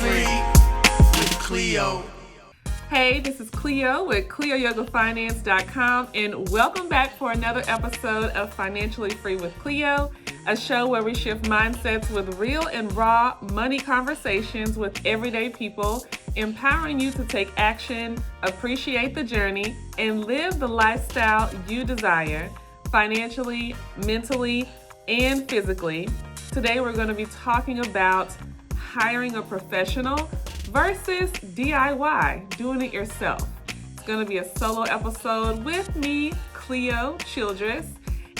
free with Cleo. Hey, this is Cleo with CleoYogaFinance.com, and welcome back for another episode of Financially Free with Cleo, a show where we shift mindsets with real and raw money conversations with everyday people, empowering you to take action, appreciate the journey, and live the lifestyle you desire, financially, mentally, and physically. Today we're going to be talking about hiring a professional versus DIY, doing it yourself. It's going to be a solo episode with me, Cleo, Childress,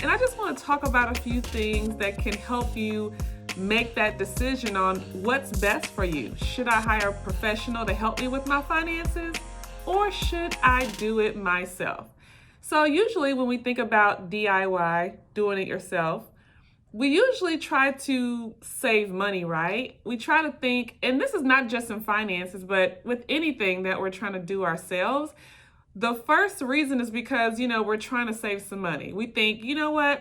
and I just want to talk about a few things that can help you make that decision on what's best for you. Should I hire a professional to help me with my finances, or should I do it myself? So usually when we think about DIY, doing it yourself, we usually try to save money, right? We try to think, and this is not just in finances, but with anything that we're trying to do ourselves, the first reason is because, we're trying to save some money. We think, you know what?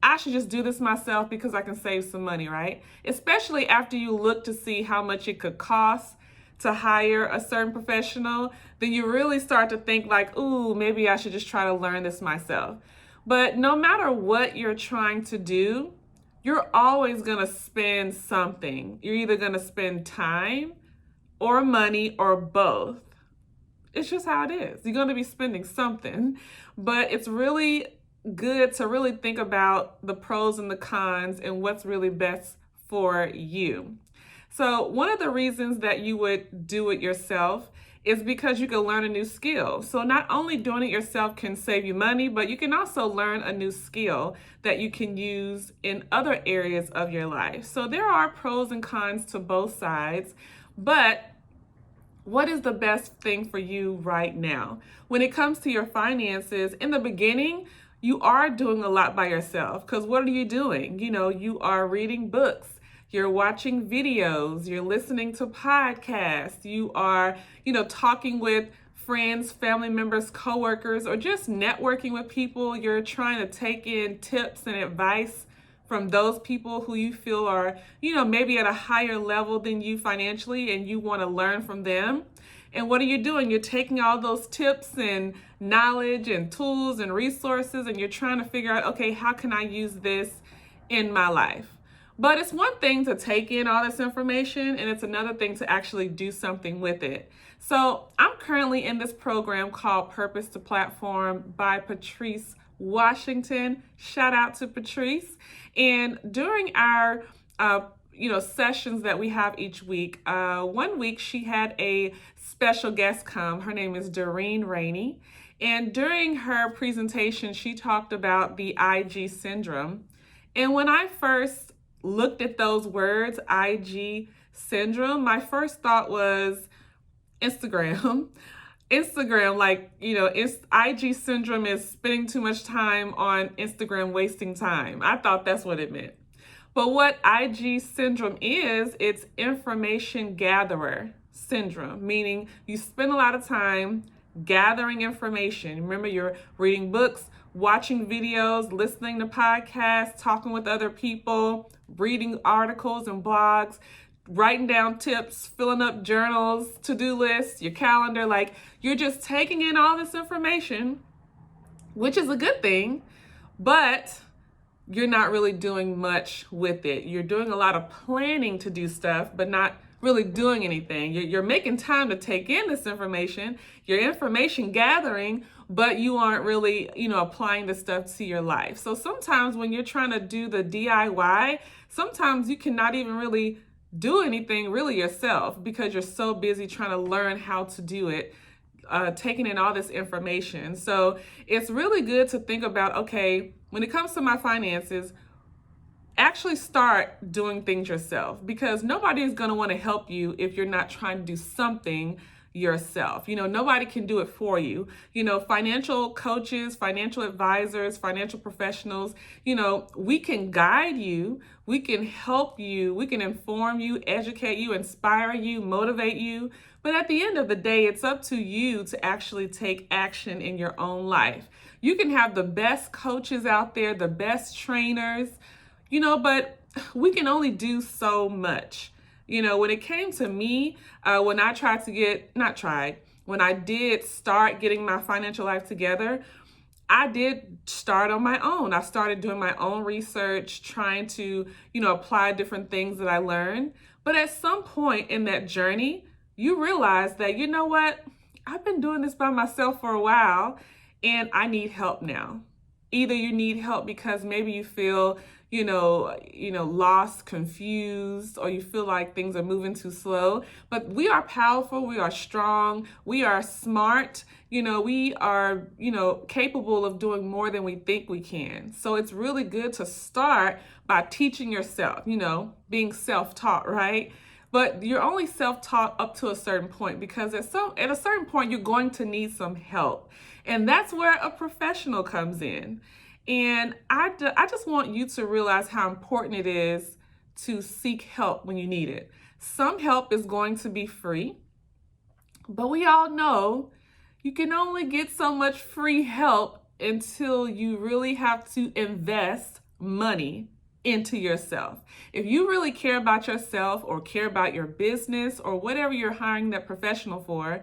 I should just do this myself because I can save some money, right? Especially after you look to see how much it could cost to hire a certain professional, then you really start to think like, ooh, maybe I should just try to learn this myself. But no matter what you're trying to do, you're always going to spend something. You're either going to spend time or money or both. It's just how it is. You're going to be spending something, but it's really good to really think about the pros and the cons and what's really best for you. So one of the reasons that you would do it yourself is because you can learn a new skill. So not only doing it yourself can save you money, but you can also learn a new skill that you can use in other areas of your life. So there are pros and cons to both sides, but what is the best thing for you right now? When it comes to your finances, in the beginning, you are doing a lot by yourself, because what are you doing? You are reading books. You're watching videos, you're listening to podcasts, you are, talking with friends, family members, coworkers, or just networking with people. You're trying to take in tips and advice from those people who you feel are, maybe at a higher level than you financially, and you want to learn from them. And what are you doing? You're taking all those tips and knowledge and tools and resources, and you're trying to figure out, okay, how can I use this in my life? But it's one thing to take in all this information, and it's another thing to actually do something with it. So I'm currently in this program called Purpose to Platform by Patrice Washington. Shout out to Patrice. And during our sessions that we have each week, one week she had a special guest come. Her name is Doreen Rainey. And during her presentation, she talked about the IG syndrome. And when I first looked at those words, IG syndrome, my first thought was Instagram. IG syndrome is spending too much time on Instagram, wasting time. I thought that's what it meant. But what IG syndrome is, it's information gatherer syndrome, meaning you spend a lot of time gathering information. Remember, you're reading books, watching videos, listening to podcasts, talking with other people, reading articles and blogs, writing down tips, filling up journals, to-do lists, your calendar. Like, you're just taking in all this information, which is a good thing, but you're not really doing much with it. You're doing a lot of planning to do stuff, but not really doing anything. You're making time to take in this information, your information gathering, but you aren't really, applying the stuff to your life. So sometimes when you're trying to do the DIY, sometimes you cannot even really do anything really yourself because you're so busy trying to learn how to do it, taking in all this information. So it's really good to think about, okay, when it comes to my finances, actually start doing things yourself, because nobody is going to want to help you if you're not trying to do something yourself. Nobody can do it for you. Financial coaches, financial advisors, financial professionals, we can guide you, we can help you, we can inform you, educate you, inspire you, motivate you. But at the end of the day, it's up to you to actually take action in your own life. You can have the best coaches out there, the best trainers, but we can only do so much. When it came to me, when I tried to get, not tried, when I did start getting my financial life together, I did start on my own. I started doing my own research, trying to, apply different things that I learned. But at some point in that journey, you realize that, you know what? I've been doing this by myself for a while and I need help now. Either you need help because maybe you feel, lost, confused, or you feel like things are moving too slow. But we are powerful, we are strong, we are smart, we are, capable of doing more than we think we can. So it's really good to start by teaching yourself, being self-taught, right? But you're only self-taught up to a certain point, because at a certain point you're going to need some help. And that's where a professional comes in. And I just want you to realize how important it is to seek help when you need it. Some help is going to be free, but we all know you can only get so much free help until you really have to invest money into yourself. If you really care about yourself or care about your business or whatever you're hiring that professional for,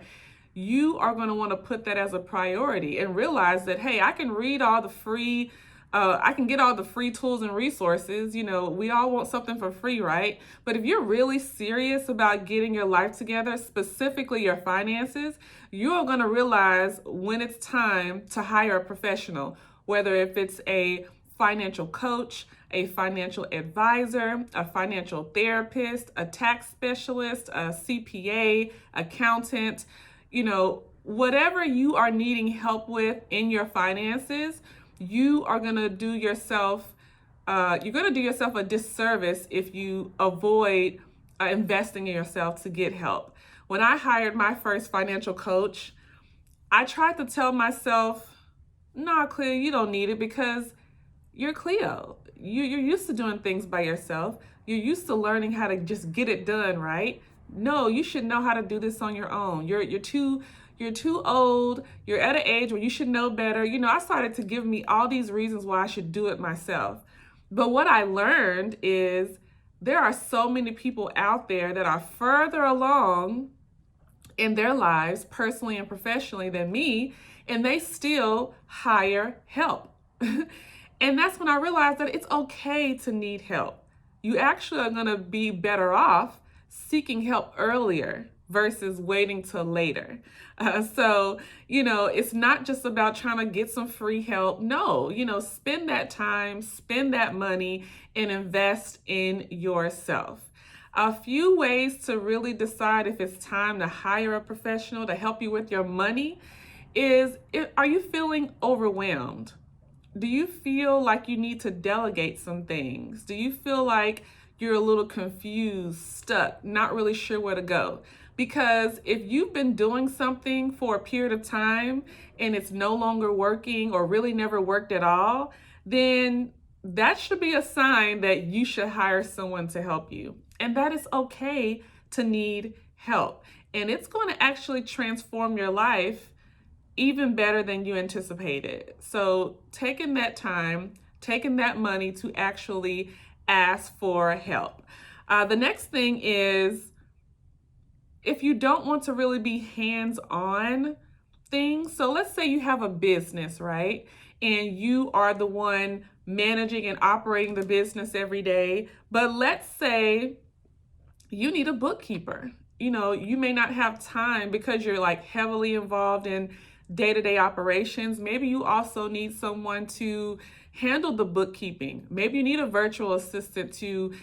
you are going to want to put that as a priority and realize that, hey, I can read all the free, I can get all the free tools and resources. We all want something for free, right? But if you're really serious about getting your life together, specifically your finances, you are going to realize when it's time to hire a professional, whether if it's a financial coach, a financial advisor, a financial therapist, a tax specialist, a CPA, accountant, whatever you are needing help with in your finances, you are going to do yourself, a disservice if you avoid investing in yourself to get help. When I hired my first financial coach, I tried to tell myself, nah, Cleo, you don't need it because you're Cleo. You're used to doing things by yourself. You're used to learning how to just get it done, right? No, you should know how to do this on your own. You're too old. You're at an age where you should know better. I started to give me all these reasons why I should do it myself. But what I learned is there are so many people out there that are further along in their lives, personally and professionally, than me, and they still hire help. And that's when I realized that it's okay to need help. You actually are going to be better off seeking help earlier versus waiting till later. So, it's not just about trying to get some free help. No, spend that time, spend that money, and invest in yourself. A few ways to really decide if it's time to hire a professional to help you with your money is, are you feeling overwhelmed? Do you feel like you need to delegate some things? Do you feel like you're a little confused, stuck, not really sure where to go? Because if you've been doing something for a period of time and it's no longer working or really never worked at all, then that should be a sign that you should hire someone to help you. And that is okay to need help. And it's going to actually transform your life even better than you anticipated. So taking that time, taking that money to actually ask for help. The next thing is, if you don't want to really be hands-on things, so let's say you have a business, right? And you are the one managing and operating the business every day, but let's say you need a bookkeeper. You may not have time because you're like heavily involved in day-to-day operations. Maybe you also need someone to handle the bookkeeping. Maybe you need a virtual assistant to,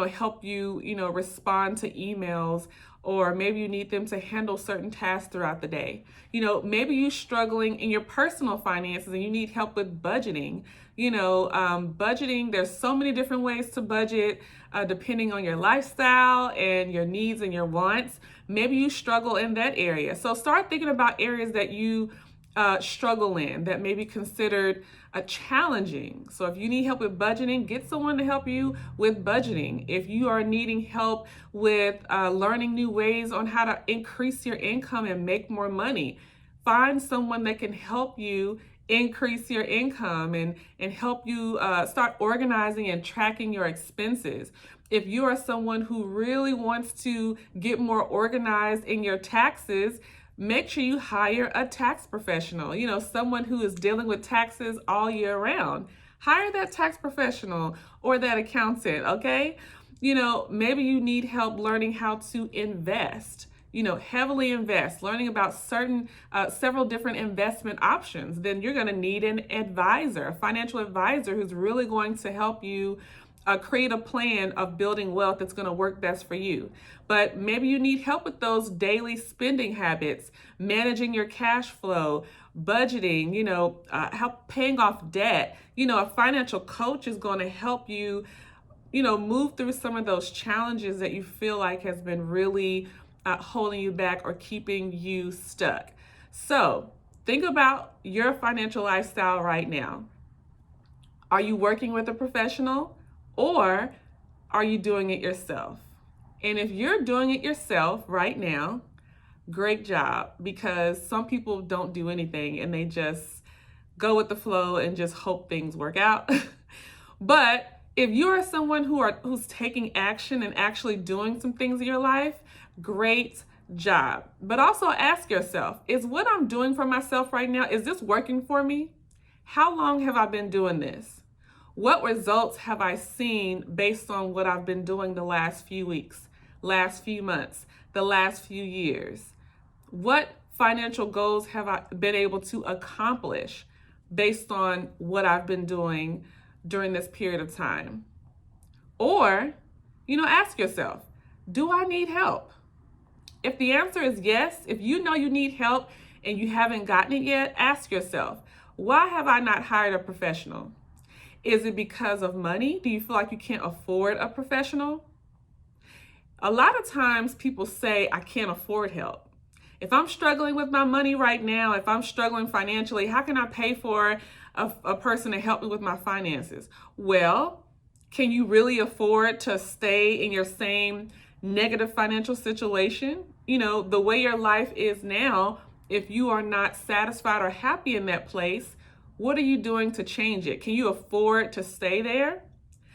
help you, respond to emails, or maybe you need them to handle certain tasks throughout the day. Maybe you're struggling in your personal finances and you need help with budgeting. Budgeting, there's so many different ways to budget depending on your lifestyle and your needs and your wants. Maybe you struggle in that area. So start thinking about areas that you struggle in that may be considered challenging. So if you need help with budgeting, get someone to help you with budgeting. If you are needing help with learning new ways on how to increase your income and make more money, find someone that can help you increase your income and help you start organizing and tracking your expenses. If you are someone who really wants to get more organized in your taxes, make sure you hire a tax professional, someone who is dealing with taxes all year round. Hire that tax professional or that accountant, okay? Maybe you need help learning how to invest, heavily invest, learning about several different investment options. Then you're going to need an advisor, a financial advisor who's really going to help you create a plan of building wealth that's going to work best for you. But maybe you need help with those daily spending habits, managing your cash flow, budgeting, help paying off debt. A financial coach is going to help you, move through some of those challenges that you feel like has been really holding you back or keeping you stuck. So think about your financial lifestyle right now. Are you working with a professional? Or are you doing it yourself? And if you're doing it yourself right now, great job, because some people don't do anything and they just go with the flow and just hope things work out. But if you are someone who's taking action and actually doing some things in your life, great job. But also ask yourself, is what I'm doing for myself right now, is this working for me? How long have I been doing this? What results have I seen based on what I've been doing the last few weeks, last few months, the last few years? What financial goals have I been able to accomplish based on what I've been doing during this period of time? Or, ask yourself, do I need help? If the answer is yes, if you know you need help and you haven't gotten it yet, ask yourself, why have I not hired a professional? Is it because of money? Do you feel like you can't afford a professional? A lot of times people say, I can't afford help. If I'm struggling with my money right now, if I'm struggling financially, how can I pay for a person to help me with my finances? Well, can you really afford to stay in your same negative financial situation? The way your life is now, if you are not satisfied or happy in that place, what are you doing to change it? Can you afford to stay there?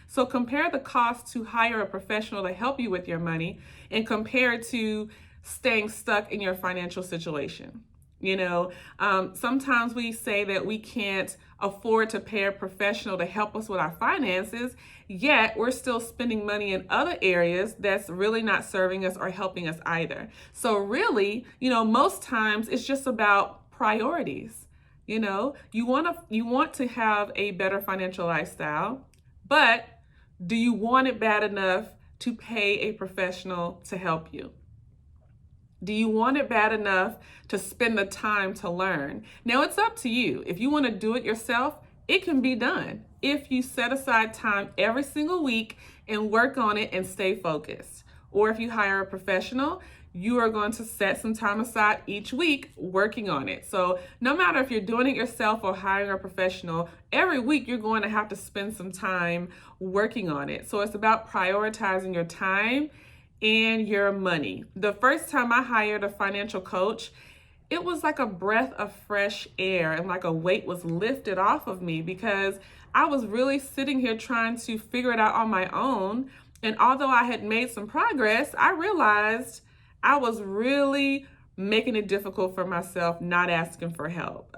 So compare the cost to hire a professional to help you with your money and compare it to staying stuck in your financial situation. Sometimes we say that we can't afford to pay a professional to help us with our finances, yet we're still spending money in other areas that's really not serving us or helping us either. So really, most times it's just about priorities. You want to have a better financial lifestyle, but do you want it bad enough to pay a professional to help you? Do you want it bad enough to spend the time to learn? Now, it's up to you. If you want to do it yourself, it can be done if you set aside time every single week and work on it and stay focused. Or if you hire a professional, you are going to set some time aside each week working on it. So no matter if you're doing it yourself or hiring a professional, every week you're going to have to spend some time working on it. So it's about prioritizing your time and your money. The first time I hired a financial coach, it was like a breath of fresh air and like a weight was lifted off of me, because I was really sitting here trying to figure it out on my own. And although I had made some progress, I realized I was really making it difficult for myself, not asking for help.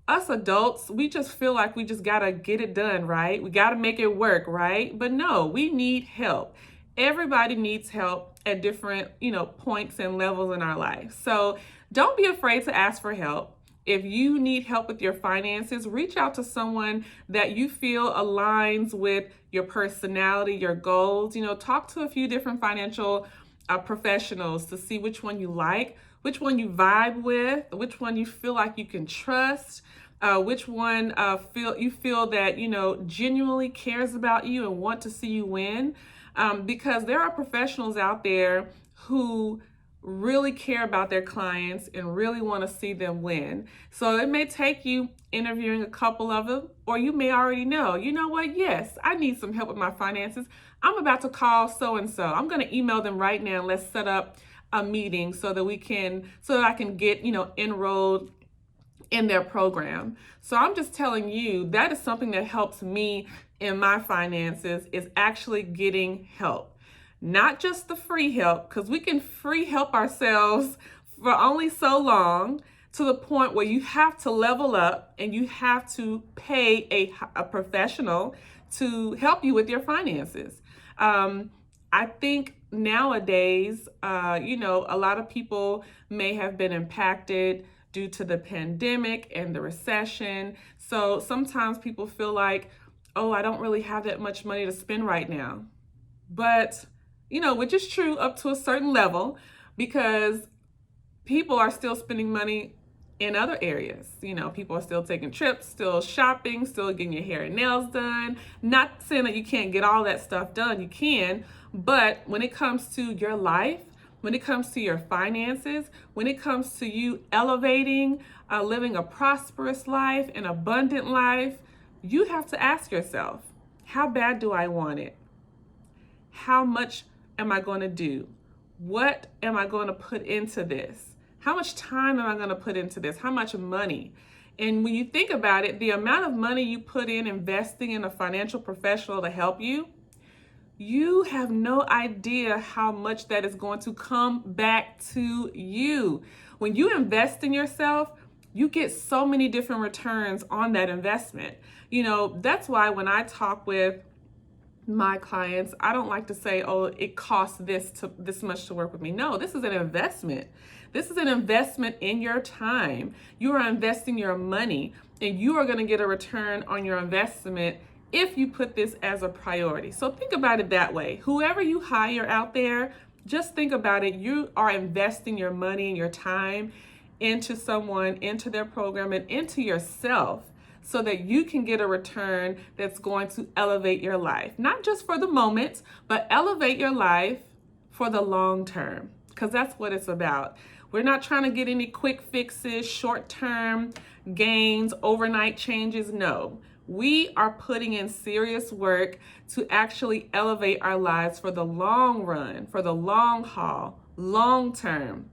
Us adults, we just feel like we just gotta get it done, right? We gotta make it work, right? But no, we need help. Everybody needs help at different, points and levels in our life. So don't be afraid to ask for help. If you need help with your finances, reach out to someone that you feel aligns with your personality, your goals. Talk to a few different financial professionals to see which one you like, which one you vibe with, which one you feel like you can trust, which one you feel that genuinely cares about you and want to see you win, because there are professionals out there who really care about their clients and really want to see them win. So it may take you interviewing a couple of them, or you may already know, yes, I need some help with my finances. I'm about to call so-and-so. I'm going to email them right now. Let's set up a meeting so that I can get, enrolled in their program. So I'm just telling you, that is something that helps me in my finances, is actually getting help. Not just the free help, because we can free help ourselves for only so long, to the point where you have to level up and you have to pay a professional to help you with your finances. I think nowadays, a lot of people may have been impacted due to the pandemic and the recession. So sometimes people feel like, oh, I don't really have that much money to spend right now. But, which is true up to a certain level, because people are still spending money in other areas. People are still taking trips, still shopping, still getting your hair and nails done. Not saying that you can't get all that stuff done, you can, but when it comes to your life, when it comes to your finances, when it comes to you elevating, living a prosperous life, an abundant life, you have to ask yourself, how bad do I want it? How much am I going to do? What am I going to put into this? How much time am I going to put into this? How much money? And when you think about it, the amount of money you put in investing in a financial professional to help you, you have no idea how much that is going to come back to you. When you invest in yourself, you get so many different returns on that investment. That's why when I talk with my clients, I don't like to say, oh, it costs this much to work with me. No, this is an investment. This is an investment in your time. You are investing your money, and you are going to get a return on your investment if you put this as a priority. So think about it that way. Whoever you hire out there, just think about it. You are investing your money and your time into someone, into their program, and into yourself, so that you can get a return that's going to elevate your life. Not just for the moment, but elevate your life for the long term, because that's what it's about. We're not trying to get any quick fixes, short-term gains, overnight changes. No, we are putting in serious work to actually elevate our lives for the long run, for the long haul, long term.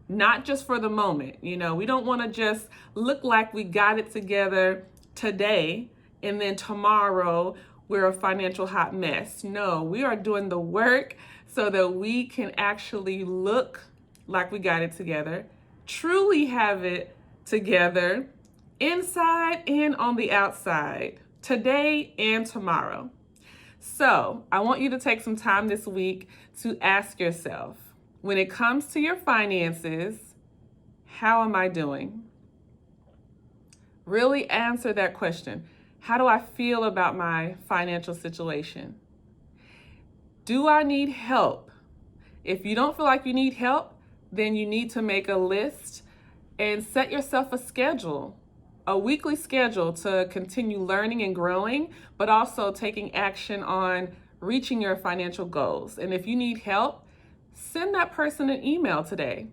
Not just for the moment. We don't want to just look like we got it together today and then tomorrow we're a financial hot mess. No, we are doing the work so that we can actually look like we got it together, truly have it together, inside and on the outside, today and tomorrow. So I want you to take some time this week to ask yourself, when it comes to your finances, how am I doing? Really answer that question. How do I feel about my financial situation? Do I need help? If you don't feel like you need help, then you need to make a list and set yourself a schedule, a weekly schedule to continue learning and growing, but also taking action on reaching your financial goals. And if you need help, send that person an email today.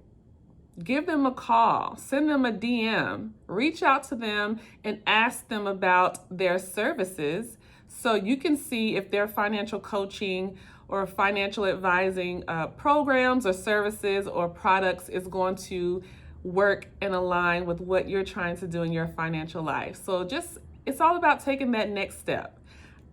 Give them a call, send them a DM, reach out to them and ask them about their services so you can see if their financial coaching or financial advising programs or services or products is going to work and align with what you're trying to do in your financial life. So it's all about taking that next step.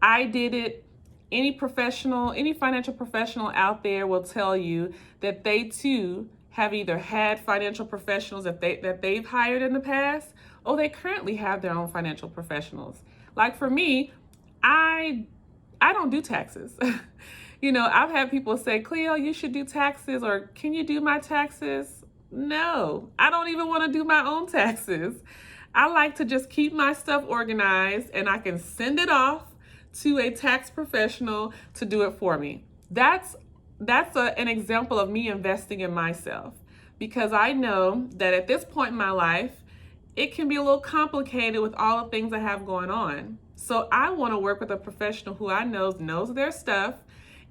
I did it. Any financial professional out there will tell you that they too have either had financial professionals that they've hired in the past, or they currently have their own financial professionals. Like for me, I don't do taxes. I've had people say, Cleo, you should do taxes, or can you do my taxes? No, I don't even want to do my own taxes. I like to just keep my stuff organized and I can send it off to a tax professional to do it for me. That's an example of me investing in myself, because I know that at this point in my life, it can be a little complicated with all the things I have going on. So I want to work with a professional who I know knows their stuff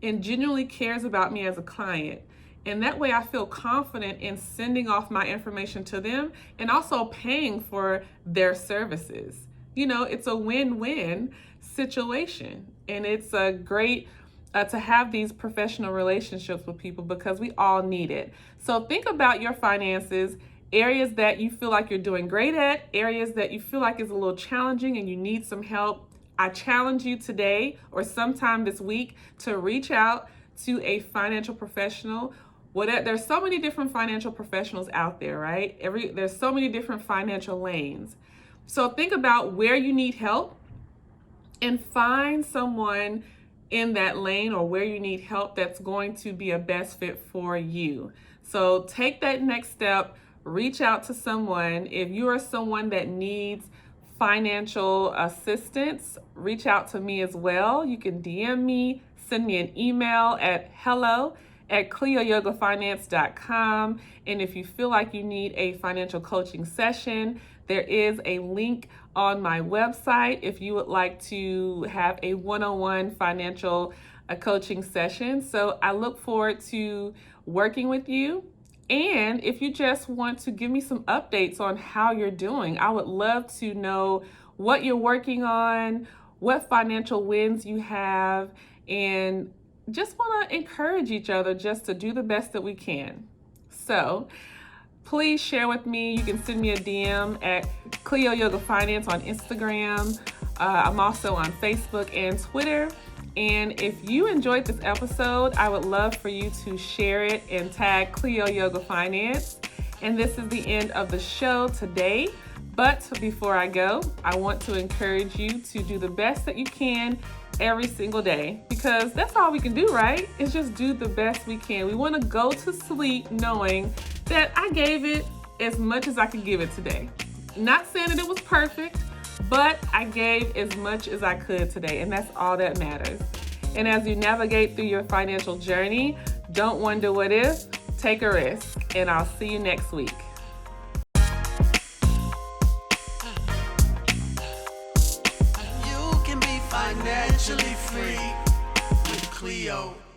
and genuinely cares about me as a client. And that way I feel confident in sending off my information to them and also paying for their services. It's a win-win situation. And it's a great to have these professional relationships with people, because we all need it. So think about your finances areas that you feel like you're doing great at, areas that you feel like is a little challenging and you need some help. I challenge you today or sometime this week to reach out to a financial professional. There's so many different financial professionals out there, right? There's so many different financial lanes. So think about where you need help and find someone in that lane or where you need help that's going to be a best fit for you. So take that next step, reach out to someone. If you are someone that needs financial assistance, reach out to me as well. You can DM me, send me an email at hello@cleoyogafinance.com. And if you feel like you need a financial coaching session, there is a link on my website if you would like to have a one-on-one financial coaching session. So I look forward to working with you. And if you just want to give me some updates on how you're doing, I would love to know what you're working on, what financial wins you have, and just want to encourage each other just to do the best that we can. So please share with me. You can send me a DM at Cleo Yoga Finance on Instagram. I'm also on Facebook and Twitter. And if you enjoyed this episode, I would love for you to share it and tag Cleo Yoga Finance. And this is the end of the show today. But before I go, I want to encourage you to do the best that you can every single day, because that's all we can do, right? Is just do the best we can. We want to go to sleep knowing that I gave it as much as I could give it today. Not saying that it was perfect, but I gave as much as I could today, and that's all that matters. And as you navigate through your financial journey, don't wonder what if, take a risk, and I'll see you next week. You can be financially free with Cleo.